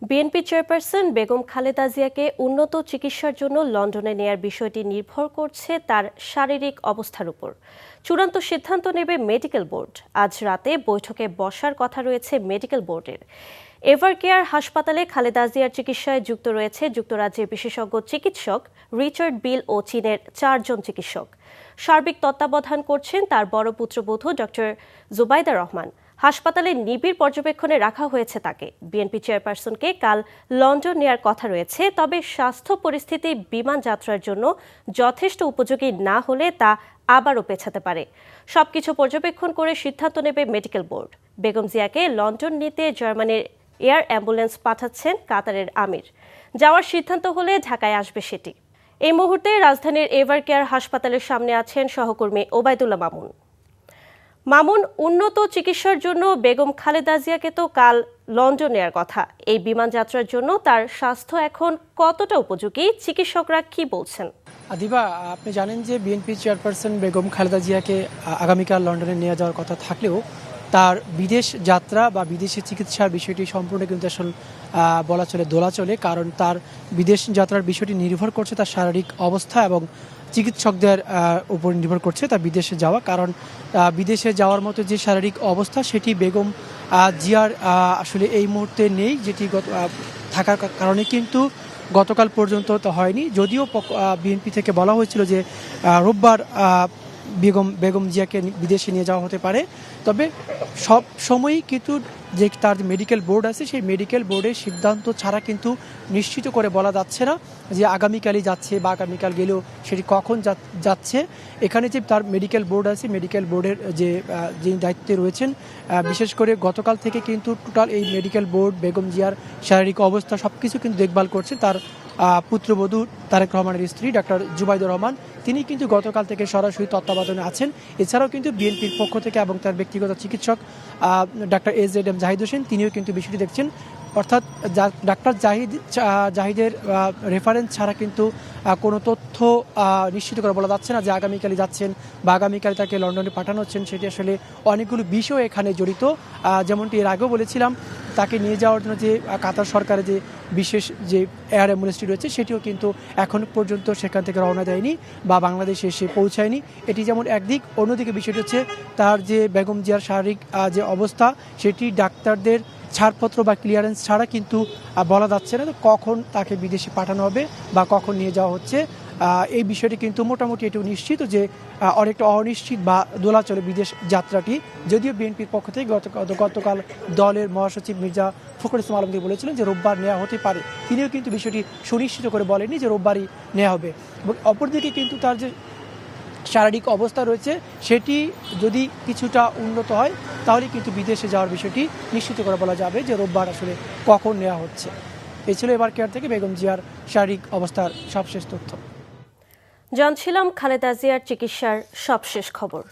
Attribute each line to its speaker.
Speaker 1: BNP chairperson Begum Khaleda জিয়াকে উন্নত চিকিৎসার জন্য লন্ডনে নেয়ার বিষয়টি নির্ভর করছে তার শারীরিক অবস্থার উপর। চূড়ান্ত সিদ্ধান্ত নেবে মেডিকেল বোর্ড। আজ রাতে বৈঠকে বসার কথা রয়েছে মেডিকেল বোর্ডের। এভারকেয়ার হাসপাতালে খালেদা জিয়ার চিকিৎসায় যুক্ত রয়েছে যুক্তরাজ্যের বিশেষজ্ঞ চিকিৎসক রিচার্ড বিল ও চীনের 4 জন চিকিৎসক। সার্বিক তত্ত্বাবধান করছেন তার বড় পুত্রবধূ ডক্টর জুবাইদা রহমান। হাসপাতালে নিবিড় পর্যবেক্ষণে রাখা হয়েছে তাকে। বিএনপি চেয়ারপারসনকে কাল লন্ডন নেয়ার কথা রয়েছে, তবে স্বাস্থ্য পরিস্থিতি বিমান যাত্রার জন্য যথেষ্ট উপযোগী না হলে তা আবারও পেছাতে পারে। সবকিছু পর্যবেক্ষণ করে সিদ্ধান্ত নেবে মেডিকেল বোর্ড। বেগম জিয়াকে লন্ডন নিতে জার্মানির এয়ার অ্যাম্বুলেন্স পাঠাচ্ছেন কাতারের আমির। যাওয়ার সিদ্ধান্ত হলে ঢাকায় আসবে সেটি। এই মুহূর্তে রাজধানীর এভারকেয়ার হাসপাতালের সামনে আছেন সহকর্মী ওবায়দুল্লাহ মামুন। মামুন, উন্নত চিকিৎসার জন্য বেগম খালেদা জিয়াকে তো কাল লন্ডন নেয়ার কথা। এই বিমান যাত্রার জন্য তার স্বাস্থ্য এখন কতটা উপযোগী, চিকিৎসকরা কি বলছেন?
Speaker 2: দিবা, আপনি জানেন যে বিএনপি চেয়ারপারসন বেগম খালেদা জিয়াকে আগামীকাল লন্ডনে নিয়ে যাওয়ার কথা থাকলেও তার বিদেশ যাত্রা বা বিদেশে চিকিৎসার বিষয়টি সম্পূর্ণ কিন্তু আসলে বলা চলে দোলাচলে, কারণ তার বিদেশ যাত্রার বিষয়টি নির্ভর করছে তার শারীরিক অবস্থা এবং চিকিৎসকদের উপর নির্ভর করছে তার বিদেশে যাওয়া। কারণ বিদেশে যাওয়ার মতো যে শারীরিক অবস্থা সেটি বেগম জিয়ার আসলে এই মুহূর্তে নেই, যেটি থাকার কারণে কিন্তু গতকাল পর্যন্ত তো হয়নি। যদিও বিএনপি থেকে বলা হয়েছিল যে রোববার বেগম জিয়াকে বিদেশে নিয়ে যাওয়া হতে পারে, তবে সব সময়ই কিন্তু যে তার মেডিকেল বোর্ড আছে সেই মেডিকেল বোর্ডের সিদ্ধান্ত ছাড়া কিন্তু নিশ্চিত করে বলা যাচ্ছে না যে আগামীকালই যাচ্ছে বা আগামীকাল গেলেও সেটি কখন যাচ্ছে। এখানে যে তার মেডিকেল বোর্ড আছে, মেডিকেল বোর্ডের যে দায়িত্বে রয়েছেন, বিশেষ করে গতকাল থেকে কিন্তু টোটাল এই মেডিকেল বোর্ড বেগম জিয়ার শারীরিক অবস্থা সব কিছু কিন্তু দেখভাল করছে তার পুত্রবধূ তারেক রহমানের স্ত্রী ডাক্তার জুবাইদা রহমান। তিনি কিন্তু গতকাল থেকে সরাসরি তত্ত্বাবধানে আছেন। এছাড়াও কিন্তু বিএনপির পক্ষ থেকে এবং তার ব্যক্তিগত চিকিৎসক ডাক্তার এজেডএম জাহিদ হোসেন তিনিও কিন্তু বিষয়টি দেখছেন। অর্থাৎ ডাক্তার জাহিদের রেফারেন্স ছাড়া কিন্তু কোনো তথ্য নিশ্চিত করে বলা যাচ্ছে না যে আগামীকালই যাচ্ছেন বা আগামীকাল তাকে লন্ডনে পাঠানো হচ্ছেন। সেটি আসলে অনেকগুলো বিষয় এখানে জড়িত। যেমনটি এর আগেও বলেছিলাম, তাকে নিয়ে যাওয়ার জন্য যে কাতার সরকারের যে বিশেষ যে এয়ার অ্যাম্বুলেন্সটি রয়েছে সেটিও কিন্তু এখন পর্যন্ত সেখান থেকে রওনা দেয়নি বা বাংলাদেশে এসে পৌঁছায়নি। এটি যেমন একদিক, অন্যদিকে বিষয়টি হচ্ছে তার যে বেগম জিয়ার শারীরিক যে অবস্থা সেটি ডাক্তারদের ছাড়পত্র বা ক্লিয়ারেন্স ছাড়া কিন্তু বলা যাচ্ছে না কখন তাকে বিদেশে পাঠানো হবে বা কখন নিয়ে যাওয়া হচ্ছে। এই বিষয়টি কিন্তু মোটামুটি এটুকু নিশ্চিত যে অনেকটা অনিশ্চিত বা দোলাচলে বিদেশ যাত্রাটি। যদিও বিএনপির পক্ষ থেকে গতকাল দলের মহাসচিব মির্জা ফখরুল ইসলাম আলমগীর বলেছিলেন যে রোববার নেওয়া হতে পারে, তিনিও কিন্তু বিষয়টি সুনিশ্চিত করে বলেননি যে রোববারই নেওয়া হবে। এবং অপরদিকে কিন্তু তার যে শারীরিক অবস্থা রয়েছে সেটি যদি কিছুটা উন্নত হয় তাহলে কিন্তু বিদেশে যাওয়ার বিষয়টি নিশ্চিত করে বলা যাবে যে রোববার আসলে কখন নেওয়া হচ্ছে। এই ছিল এভারকেয়ার থেকে বেগম জিয়ার শারীরিক অবস্থার সবশেষ তথ্য।
Speaker 1: জানছিলাম খালেদা জিয়ার চিকিৎসার সবশেষ খবর।